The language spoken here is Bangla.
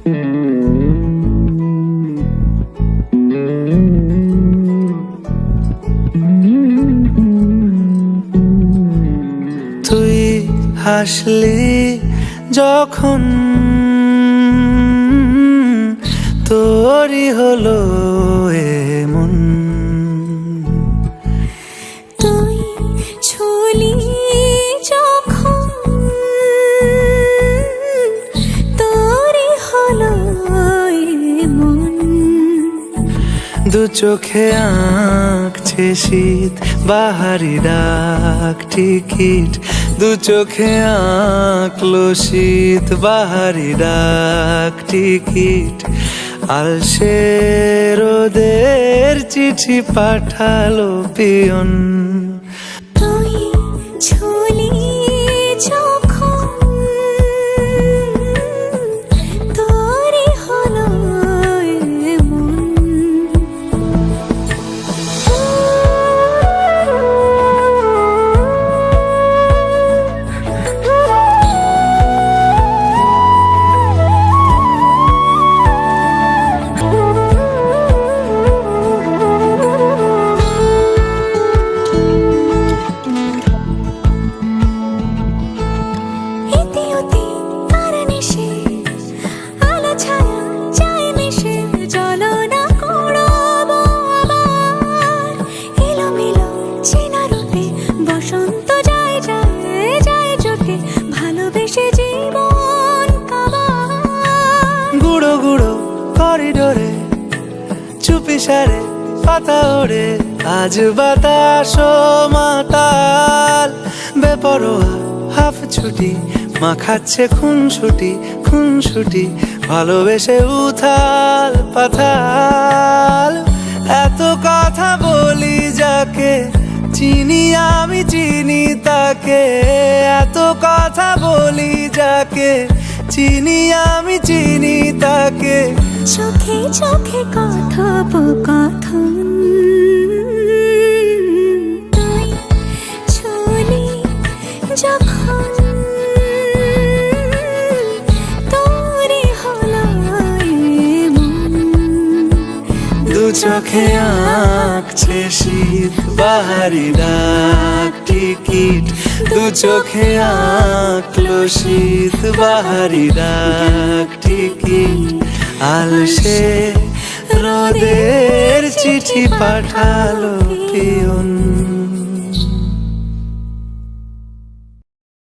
তুই হাসলি যখন তোরই হলো এমন, তুই ছুলি যখন তোরই হলো এমন। দু চোখে আঁকছে শীত বাহারি ডাক টিকিট, দু চোখে আঁকলো শীত বাহারি ডাক টিকিট। আলসে রোদের চিঠি পাঠালো পিয়ন, তুই ছুলি যখন তোরই হলো এমন। গুঁড়ো গুঁড়ো করিডোরে চুপি সারে পাতা ওড়ে, আজ বাতাস মাতাল বেপরোয়া হাফ ছুটি, মাখাচ্ছে খুনসুটি খুনসুটি, ভালোবেসে উথাল পাথাল। এত কথা বলি যাকে চিনি আমি চিনি তাকে, এত কথা বলি যাকে চিনি আমি চিনি তাকে। চোখে চোখে কথোপকথন, তুই ছুলি যখন তোরই হলো এমন। দু চোখে আঁকছে শীত বাহারি ডাক টিকিট, দু চোখে আঁকলো শীত বাহারি ডাক টিকিট। আলসে রোদের চিঠি পাঠালো পিয়ন।